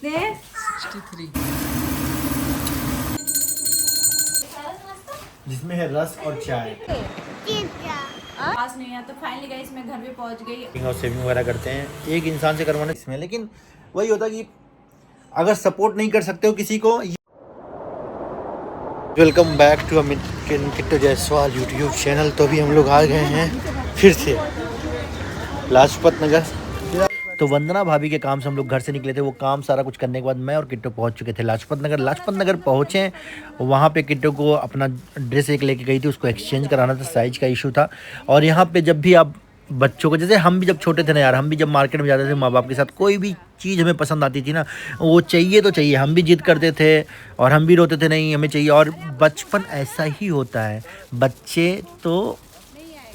कितने 63 जिसमें है रस और चाय। पास नहीं है तो फाइनली गाइस मैं घर पे पहुंच गई। और सेविंग वगैरह करते हैं एक इंसान से करवाने इसमें, लेकिन वही होता कि अगर सपोर्ट नहीं कर सकते हो किसी को। Welcome back to Amit Kittu Jaiswal YouTube channel. तो अभी हम लोग आ गए हैं फिर से लाजपत नगर। तो वंदना भाभी के काम से हम लोग घर से निकले थे। वो काम सारा कुछ करने के बाद मैं और किट्टू पहुंच चुके थे लाजपत नगर। लाजपत नगर पहुंचे, वहाँ पे किट्टू को अपना ड्रेस एक लेके गई थी, उसको एक्सचेंज कराना था, साइज का इशू था। और यहाँ पे जब भी आप बच्चों को, जैसे हम भी जब छोटे थे ना यार, हम भी जब मार्केट में जाते थे माँ बाप के साथ, कोई भी चीज़ हमें पसंद आती थी ना, वो चाहिए तो चाहिए, हम भी जिद करते थे और हम भी रोते थे नहीं हमें चाहिए। और बचपन ऐसा ही होता है, बच्चे तो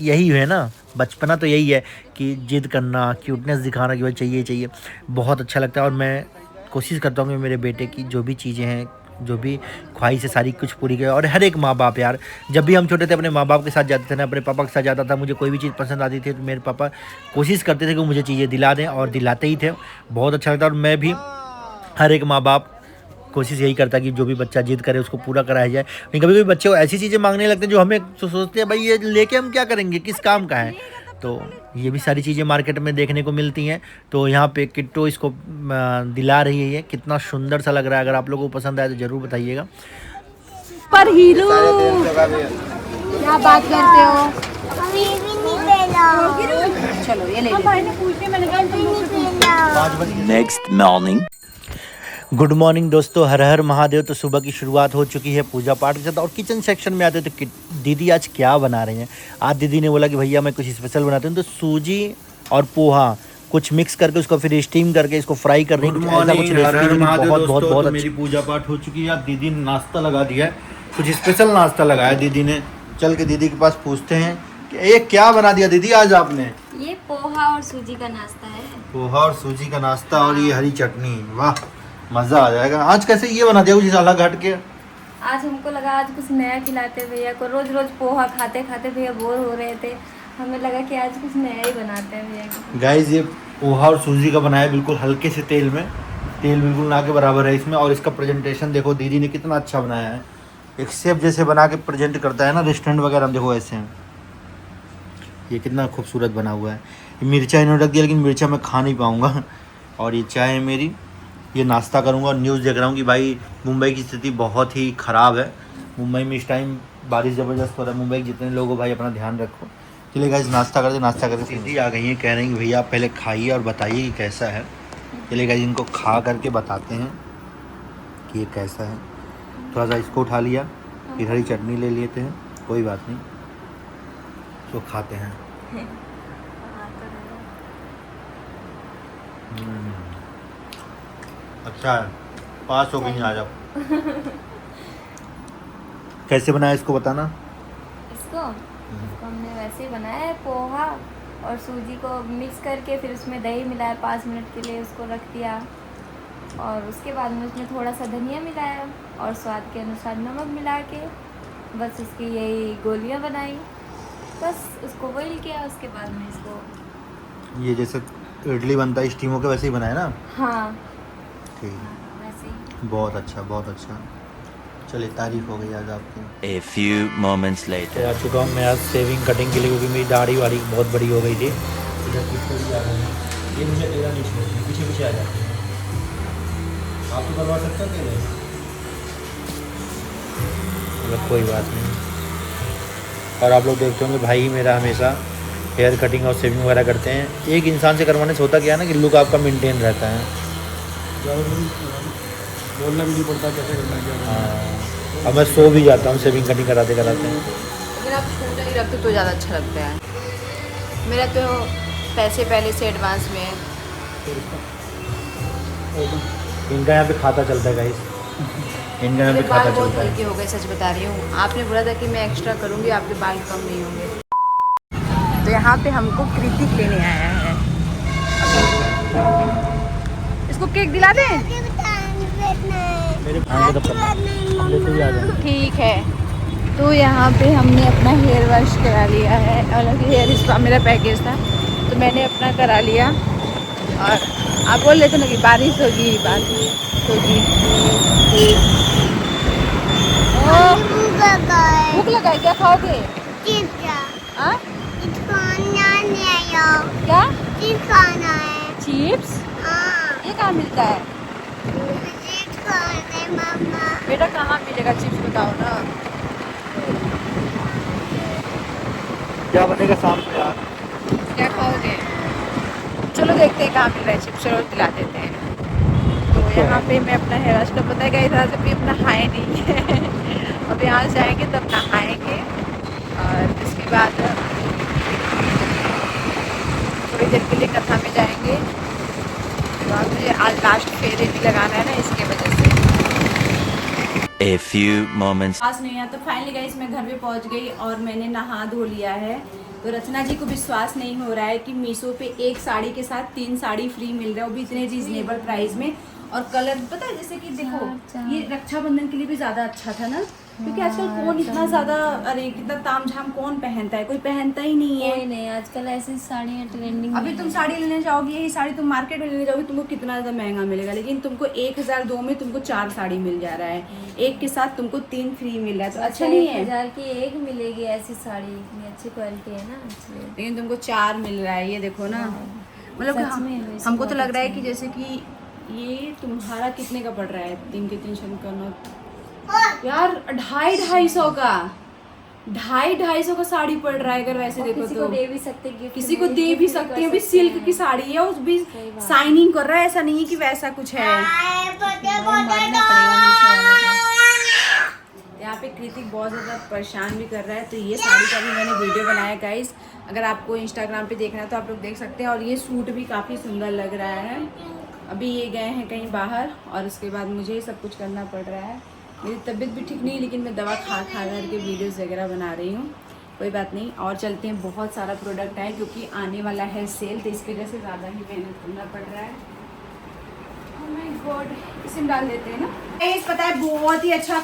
यही है ना, बचपना तो यही है कि जिद करना, क्यूटनेस दिखाना कि भाई चाहिए चाहिए। बहुत अच्छा लगता है और मैं कोशिश करता हूँ कि मेरे बेटे की जो भी चीज़ें हैं, जो भी ख्वाहिश है, सारी कुछ पूरी करे। और हर एक माँ बाप यार, जब भी हम छोटे थे अपने माँ बाप के साथ जाते थे ना, अपने पापा के साथ जाता था, मुझे कोई भी चीज़ पसंद आती थी तो मेरे पापा कोशिश करते थे कि मुझे चीज़ें दिला दें और दिलाते ही थे। बहुत अच्छा लगता है। और मैं भी, हर एक माँ बाप कोशिश यही करता है कि जो भी बच्चा जिद करे उसको पूरा कराया जाए। लेकिन कभी कभी बच्चे को ऐसी चीज़ें मांगने लगते हैं जो हमें सोचते हैं भाई ये लेके हम क्या करेंगे, किस काम का है। तो ये भी सारी चीज़ें मार्केट में देखने को मिलती हैं। तो यहाँ पे किट्टू इसको दिला रही है, ये कितना सुंदर सा लग रहा है। अगर आप लोगों को पसंद आए तो ज़रूर बताइएगा। पर हीरो क्या बात करते हो? चलो ये ले नेक्स्ट मॉर्निंग। गुड मॉर्निंग दोस्तों, हर हर महादेव। तो सुबह की शुरुआत हो चुकी है पूजा पाठ के साथ। और किचन सेक्शन में आते तो दीदी आज क्या बना रही हैं। आज दीदी ने बोला कि भैया मैं कुछ स्पेशल बनाती हूँ। तो सूजी और पोहा कुछ मिक्स करके उसको फिर स्टीम करके इसको फ्राई कर रही है। ऐसा कुछ रेसिपी बहुत मेरी पूजा पाठ हो चुकी है। आज दीदी ने नाश्ता लगा दिया है, कुछ स्पेशल नाश्ता लगाया दीदी ने। चल के दीदी के पास पूछते हैं कि ये क्या बना दिया दीदी आज आपने। ये पोहा और सूजी का नाश्ता है। पोहा और सूजी का नाश्ता और ये हरी चटनी, वाह मज़ा आ जाएगा। आज कैसे ये बना दिया कुछ अलग हट के? आज हमको लगा आज कुछ नया खिलाते भैया को। रोज रोज पोहा खाते खाते भैया बोर हो रहे थे, हमें लगा कि आज कुछ नया ही बनाते हैं भैया को। गाइस ये पोहा और सूजी का बनाया बिल्कुल हल्के से तेल में, तेल बिल्कुल ना के बराबर है इसमें। और इसका प्रेजेंटेशन देखो दीदी ने कितना अच्छा बनाया है। एक शेफ जैसे बना के प्रेजेंट करता है ना रेस्टोरेंट वगैरह में, देखो ऐसे हैं। ये कितना खूबसूरत बना हुआ है। मिर्चा इन्होंने रख दिया लेकिन मिर्चा मैं खा नहीं पाऊँगा। और ये चाय है मेरी, ये नाश्ता करूँगा। और न्यूज़ देख रहा हूँ कि भाई मुंबई की स्थिति बहुत ही ख़राब है। मुंबई में इस टाइम बारिश ज़बरदस्त हो रहा है। मुंबई के जितने लोग हो भाई अपना ध्यान रखो। चलिए गाइस नाश्ता करते, नाश्ता करके दीदी आ गई हैं, कह रही हैं भैया आप पहले खाइए और बताइए कि कैसा है। चलिए गाइस इनको खा करके बताते हैं कि ये कैसा है। थोड़ा सा इसको उठा लिया, फिर हरी चटनी ले लेते हैं, कोई बात नहीं, तो खाते हैं। अच्छा है, पास हो गई, आ जाओ। कैसे बनाया इसको बताना। इसको हमने वैसे ही बनाया है, पोहा और सूजी को मिक्स करके फिर उसमें दही मिलाया, 5 मिनट के लिए उसको रख दिया। और उसके बाद में उसमें थोड़ा सा धनिया मिलाया और स्वाद के अनुसार नमक मिला के बस इसकी यही गोलियां बनाई। बस उसको बॉईल किया, उसके बाद में इसको ये जैसे इडली बनता है स्टीमों के वैसे ही बनाया ना। हाँ ठीक, वैसे ही। बहुत अच्छा बहुत अच्छा। चलिए तारीफ हो गई आज आपकी। A few moments later. आ चुका हूँ मैं आज शेविंग कटिंग के लिए, क्योंकि मेरी दाढ़ी वाड़ी बहुत बड़ी हो गई थी। इधर कितने भी आ गई हैं, ये मुझे तेरा नहीं छोड़ती, पीछे पीछे आ जाती है। आप तो करवा सकते हो तेरे, मतलब कोई बात नहीं। और आप लोग देखते होंगे भाई मेरा हमेशा हेयर कटिंग और शेविंग वगैरह करते हैं। एक इंसान से करवाने से होता क्या है ना कि लुक आपका मेंटेन रहता है। बोलना भी नहीं पड़ता कैसे करना क्या करना। हाँ, अब मैं सो भी जाता हूँ शेविंग कटिंग कराते कराते। लेकिन आप छोटा नहीं रखते तो ज़्यादा अच्छा लगता है। मेरा तो पैसे पहले से एडवांस में है। इनका यहाँ पे खाता चलता है गाइस, इनका यहाँ पे मेरे बाल खाता बहुत चलता है। हल्के हो गए, सच बता रही हूँ। आपने बोला था कि मैं एक्स्ट्रा करूँगी, आपके बाल कम नहीं होंगे। तो यहाँ पे हमको कृतिक लेने आया है। इसको केक दिला दें? ठीक है। तो यहाँ पे हमने अपना हेयर वॉश करा लिया है, हालांकि हेयर स्पा मेरा पैकेज था तो मैंने अपना करा लिया। और आप बोल रहे थे ना कि बारिश होगी, बारिश होगी। भूख लगा है, क्या खाओगे? हाँ? क्या? चिप्स? ये कहाँ मिलता है? बेटा कहाँ मिलेगा चिप्स, बताओ ना। क्या बनेगा शाम को यार? क्या खाओगे? चलो देखते हैं कहाँ मिल रहा है चिप्स, चलो दिला देते हैं। तो यहाँ पे मैं अपना हेयर स्टाइल पता है क्या, इधर से भी अपना नहाए नहीं है। अब यहाँ जाएंगे तब नहाएंगे और इसके बाद थोड़ी देर के लिए कथा में जाएंगे। और मुझे आज लास्ट फेरे भी लगाना है ना, इसके वजह से। A few moments. पास नहीं है तो फाइनली गाइस मैं घर पे पहुंच गई और मैंने नहा धो लिया है। तो रचना जी को विश्वास नहीं हो रहा है कि मीशो पे एक साड़ी के साथ 3 साड़ी फ्री मिल रहा है, वो भी इतने रीजनेबल प्राइस में। और कलर पता है, जैसे कि देखो ये रक्षाबंधन के लिए भी ज़्यादा अच्छा था ना, क्योंकि आजकल कौन इतना ज़्यादा, अरे कितना तामझाम कौन पहनता है, कोई पहनता ही नहीं है। कोई नहीं, आजकल ऐसी साड़ियाँ ट्रेंडिंग में अभी तुम साड़ी लेने जाओगे, यही साड़ी तुम मार्केट में लेने जाओगे, तुमको कितना ज़्यादा महंगा मिलेगा, लेकिन तुमको 1002 में तुमको 4 साड़ी मिल जा रहा है, एक के साथ तुमको 3 फ्री मिल रहा है, तो अच्छा नहीं है? 1000 की एक मिलेगी ऐसी साड़ी, इतनी अच्छी क्वालिटी है ना, इसलिए। लेकिन तुमको 4 मिल रहा है, ये देखो ना। मतलब सच में हमको तो लग रहा है कि जैसे कि ये तुम्हारा कितने का पड़ रहा है, 3 के 3 शन का नोट यार, 250 का, 250 का साड़ी पड़ रहा है। अगर वैसे देखो किसी तो को दे भी सकते, गिफ्ट किसी को दे भी सकते हैं। अभी सिल्क की साड़ी है, उस भी शाइनिंग कर रहा है, ऐसा नहीं है कि वैसा कुछ है। मानना पड़ेगा मीशो वालों को। यहाँ पे कृतिक बहुत ज़्यादा परेशान भी कर रहा है, तो ये साड़ी का भी मैंने वीडियो बनाया गाइस, अगर आपको इंस्टाग्राम पे देखना है तो आप लोग देख सकते हैं। और ये सूट भी काफ़ी सुंदर लग रहा है। अभी ये गए हैं कहीं बाहर और उसके बाद मुझे सब कुछ करना पड़ रहा है। मेरी तबीयत भी ठीक नहीं है, लेकिन मैं दवा खा करके वीडियोस वगैरह बना रही हूँ, कोई बात नहीं। और चलते हैं, बहुत सारा प्रोडक्ट है क्योंकि आने वाला है सेल, तो इसकी वजह से ज़्यादा ही मेहनत करना पड़ रहा है। Oh my God, इसे में डाल देते हैं ना। गाइस पता है बहुत ही अच्छा,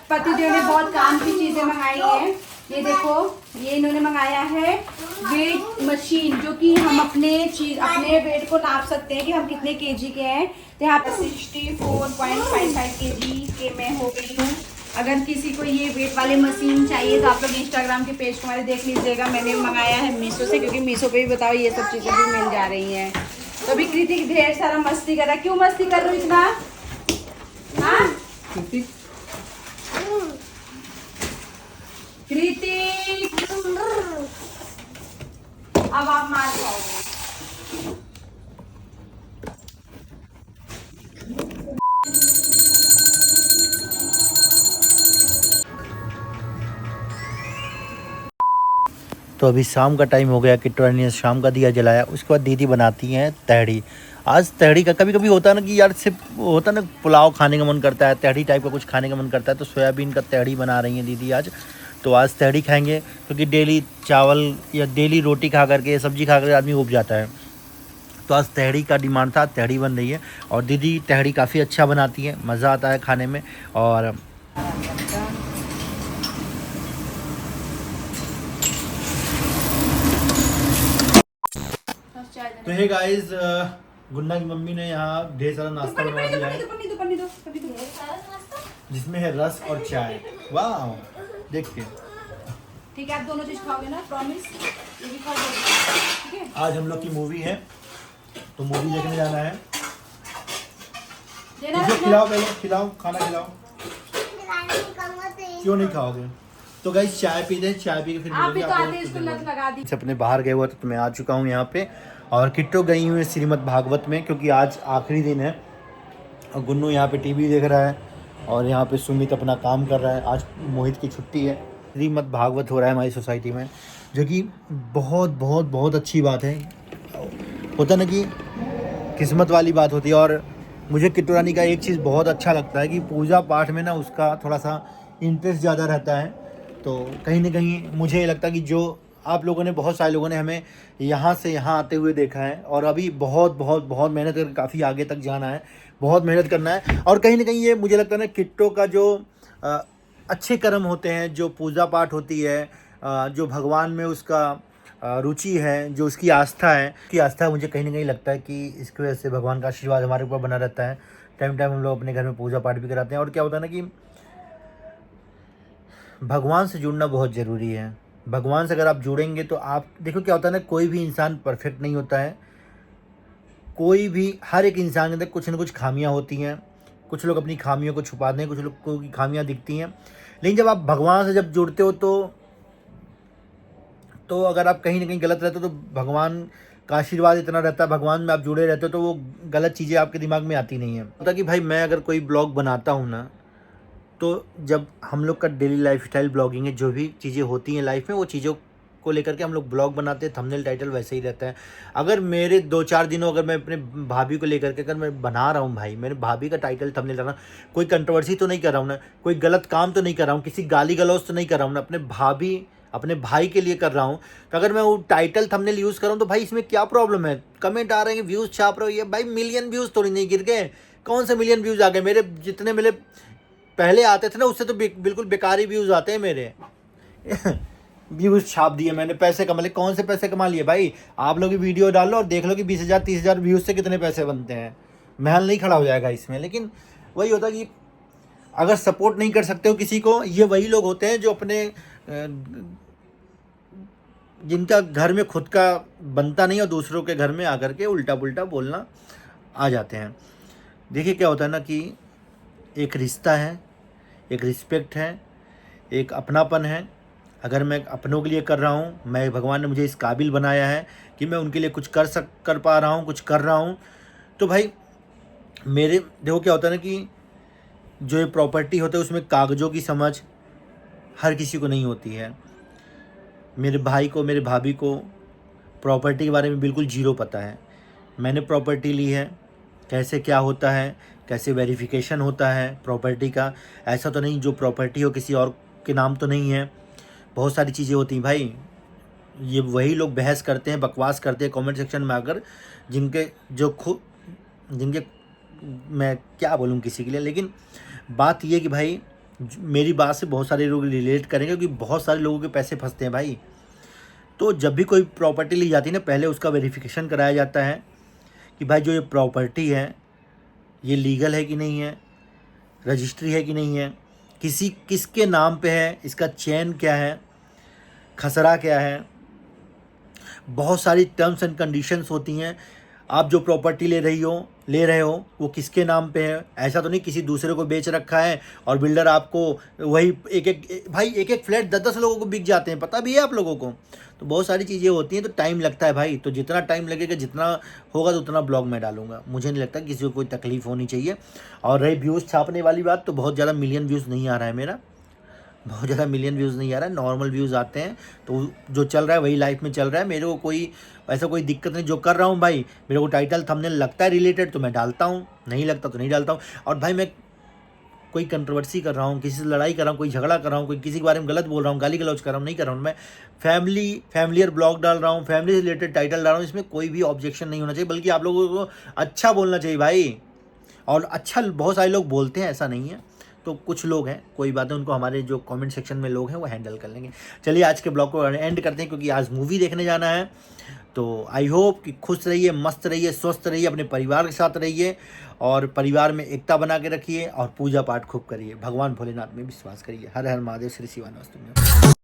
पतिदेव ने बहुत काम की चीज़ें मंगाई हैं। ये देखो, ये इन्होंने मंगाया है वेट मशीन, जो कि हम अपने वेट को नाप सकते हैं कि हम कितने केजी के हैं। तो यहाँ पे 64.55 केजी के मैं हो गई हूँ। अगर किसी को ये वेट वाले मशीन चाहिए तो आप लोग इंस्टाग्राम के पेज को हमारे देख लीजिएगा। मैंने मंगाया है मीशो से, क्योंकि मीशो पे भी बताओ ये सब चीज़ें भी मिल जा रही हैं। तो अभी कृतिक ढेर सारा मस्ती कर रहा है। क्यों मस्ती कर रही हो इतना? हाँ कृतिक, अब आप मार खाओगे। तो अभी शाम का टाइम हो गया, किट्टू रानी ने शाम का दिया जलाया। उसके बाद दीदी बनाती हैं तहड़ी। आज तहड़ी का कभी कभी होता है ना कि यार सिर्फ होता है ना, पुलाव खाने का मन करता है, तहड़ी टाइप का कुछ खाने का मन करता है, तो सोयाबीन का तहड़ी बना रही हैं दीदी आज। तो आज तहड़ी खाएंगे, क्योंकि डेली चावल या डेली रोटी खा करके, सब्जी खा करके आदमी उब जाता है। तो आज तहड़ी का डिमांड था, तहड़ी बन रही है। और दीदी तहड़ी काफ़ी अच्छा बनाती है, मज़ा आता है खाने में। और तो हे गाइस, गुन्ना की मम्मी ने यहाँ ढेर सारा नाश्ता बनवा दिया है, जिसमें है रस और चाय। वाह, देखिए। ठीक है, आप दोनों चीज खाओगे ना, प्रॉमिस? ये भी खाओगे, ठीक है? आज हम लोग की मूवी है, तो मूवी देखने जाना है। इसे खिलाओ, पहले खिलाओ, खाना खिलाओ। क्यों नहीं खाओगे? तो गाइस चाय पीते हैं, चाय पी के फिर आप भी तो आते इसको लत लगा दी। अपने बाहर गए हुए तो मैं आ चुका हूँ यहाँ पे, और किट्टू गई हुई है श्रीमद् भागवत में, क्योंकि आज आखिरी दिन है। और गुन्नू यहाँ पे टीवी देख रहा है, और यहाँ पे सुमित अपना काम कर रहा है। आज मोहित की छुट्टी है। श्रीमद् भागवत हो रहा है हमारी सोसाइटी में, जो कि बहुत बहुत बहुत अच्छी बात है। होता ना कि किस्मत वाली बात होती है। और मुझे किट्टू रानी का एक चीज़ बहुत अच्छा लगता है कि पूजा पाठ में ना उसका थोड़ा सा इंटरेस्ट ज़्यादा रहता है। तो कहीं ना कहीं मुझे लगता है कि जो आप लोगों ने, बहुत सारे लोगों ने हमें यहाँ से यहाँ आते हुए देखा है, और अभी बहुत बहुत बहुत मेहनत करके काफ़ी आगे तक जाना है, बहुत मेहनत करना है। और कहीं ना कहीं ये मुझे लगता है ना, किट्टू का जो अच्छे कर्म होते हैं, जो पूजा पाठ होती है, जो भगवान में उसका रुचि है, जो उसकी आस्था है, उसकी आस्था मुझे कहीं ना कहीं लगता है कि इसकी वजह से भगवान का आशीर्वाद हमारे ऊपर बना रहता है। टाइम टाइम हम लोग अपने घर में पूजा पाठ भी कराते हैं। और क्या होता है ना कि भगवान से जुड़ना बहुत ज़रूरी है। भगवान से अगर आप जुड़ेंगे तो आप देखो क्या होता है ना, कोई भी इंसान परफेक्ट नहीं होता है। कोई भी, हर एक इंसान के अंदर कुछ ना कुछ खामियां होती हैं। कुछ लोग अपनी खामियों को छुपाते हैं, कुछ लोगों की खामियां दिखती हैं। लेकिन जब आप भगवान से जब जुड़ते हो तो अगर आप कहीं ना कहीं गलत रहते हो तो भगवान का आशीर्वाद इतना रहता है, भगवान में आप जुड़े रहते हो तो वो गलत चीज़ें आपके दिमाग में आती नहीं है। होता कि भाई मैं अगर कोई ब्लॉग बनाता हूँ ना, तो जब हम लोग का डेली लाइफस्टाइल ब्लॉगिंग है, जो भी चीज़ें होती हैं लाइफ में, वो चीज़ों को लेकर के हम लोग ब्लॉग बनाते हैं। थंबनेल टाइटल वैसे ही रहता है। अगर मेरे 2-4 दिनों अगर मैं अपने भाभी को लेकर के अगर मैं बना रहा हूँ भाई, मेरे भाभी का टाइटल थंबनेल डालना, कोई कंट्रोवर्सी तो नहीं कर रहा हूँ ना, कोई गलत काम तो नहीं कर रहा हूँ, किसी गाली गलौज तो नहीं कर रहा हूँ ना, अपने भाई के लिए कर रहा हूँ। तो अगर मैं वो टाइटल थंबनेल यूज़ कर रहा हूँ तो भाई इसमें क्या प्रॉब्लम है? कमेंट आ रहे हैं, व्यूज़ छाप रहे हो, ये भाई मिलियन व्यूज़ थोड़ी नहीं गिर गए। कौन से मिलियन व्यूज़ आ गए? मेरे जितने मेरे पहले आते थे ना, उससे तो बिल्कुल बेकार ही व्यूज़ आते हैं मेरे। व्यूज़ छाप दिए मैंने, पैसे कमा लिए। कौन से पैसे कमा लिए भाई? आप लोग वीडियो डाल लो और देख लो कि 20,000 30,000 व्यूज़ से कितने पैसे बनते हैं। महल नहीं खड़ा हो जाएगा इसमें। लेकिन वही होता कि अगर सपोर्ट नहीं कर सकते हो किसी को, ये वही लोग होते हैं जो अपने जिनका घर में खुद का बनता नहीं और दूसरों के घर में आकर के उल्टा पुल्टा बोलना आ जाते हैं। देखिए क्या होता है ना कि एक रिश्ता है, एक रिस्पेक्ट है, एक अपनापन है। अगर मैं अपनों के लिए कर रहा हूँ, मैं भगवान ने मुझे इस काबिल बनाया है कि मैं उनके लिए कुछ कर पा रहा हूँ, कुछ कर रहा हूँ, तो भाई मेरे देखो क्या होता है ना कि जो ये प्रॉपर्टी होता है उसमें कागज़ों की समझ हर किसी को नहीं होती है। मेरे भाई को, मेरे भाभी को प्रॉपर्टी के बारे में बिल्कुल जीरो पता है। मैंने प्रॉपर्टी ली है, कैसे क्या होता है, कैसे वेरिफिकेशन होता है प्रॉपर्टी का। ऐसा तो नहीं जो प्रॉपर्टी हो किसी और के नाम तो नहीं है। बहुत सारी चीज़ें होती हैं भाई। ये वही लोग बहस करते हैं, बकवास करते हैं कमेंट सेक्शन में आकर, जिनके मैं क्या बोलूँ किसी के लिए। लेकिन बात ये कि भाई मेरी बात से बहुत सारे लोग रिलेट करेंगे, क्योंकि बहुत सारे लोगों के पैसे फंसते हैं भाई। तो जब भी कोई प्रॉपर्टी ली जाती है ना, पहले उसका वेरिफिकेशन कराया जाता है कि भाई जो ये प्रॉपर्टी है ये लीगल है कि नहीं है, रजिस्ट्री है कि नहीं है, किसके नाम पे है, इसका चैन क्या है, खसरा क्या है। बहुत सारी टर्म्स एंड कंडीशंस होती हैं। आप जो प्रॉपर्टी ले रहे हो वो किसके नाम पे है। ऐसा तो नहीं किसी दूसरे को बेच रखा है और बिल्डर आपको वही एक फ्लैट 10-10 लोगों को बिक जाते हैं, पता भी है आप लोगों को। तो बहुत सारी चीज़ें होती हैं, तो टाइम लगता है भाई। तो जितना टाइम लगेगा, जितना होगा तो उतना ब्लॉग मैं डालूंगा। मुझे नहीं लगता किसी को कोई तकलीफ़ होनी चाहिए। और रही व्यूज़ छापने वाली बात, तो बहुत ज़्यादा मिलियन व्यूज़ नहीं आ रहा है मेरा, बहुत ज़्यादा मिलियन व्यूज़ नहीं आ रहा है, नॉर्मल व्यूज़ आते हैं। तो जो चल रहा है वही लाइफ में चल रहा है। मेरे को कोई ऐसा कोई दिक्कत नहीं। जो कर रहा हूँ भाई, मेरे को टाइटल थंबनेल लगता है रिलेटेड तो मैं डालता हूँ, नहीं लगता तो नहीं डालता हूँ। और भाई मैं कोई कंट्रोवर्सी कर रहा हूँ, किसी से लड़ाई कर रहा हूँ, कोई झगड़ा कर रहा हूँ, कोई किसी के बारे में गलत बोल रहा हूँ, गाली गलौज कर रहा हूँ, नहीं कर रहा हूँ। मैं फैमिलियर ब्लॉग डाल रहा हूँ, फैमिली से रिलेटेड टाइटल डाल रहा हूँ। इसमें कोई भी ऑब्जेक्शन नहीं होना चाहिए, बल्कि आप लोगों को अच्छा बोलना चाहिए भाई। और अच्छा बहुत सारे लोग बोलते हैं, ऐसा नहीं है। तो कुछ लोग हैं, कोई बात है, उनको हमारे जो कमेंट सेक्शन में लोग हैं वो हैंडल कर लेंगे। चलिए आज के ब्लॉग को एंड करते हैं, क्योंकि आज मूवी देखने जाना है। तो आई होप कि खुश रहिए, मस्त रहिए, स्वस्थ रहिए, अपने परिवार के साथ रहिए और परिवार में एकता बना के रखिए और पूजा पाठ खूब करिए। भगवान भोलेनाथ में विश्वास करिए। हर हर महादेव, श्री शिवानस्तु।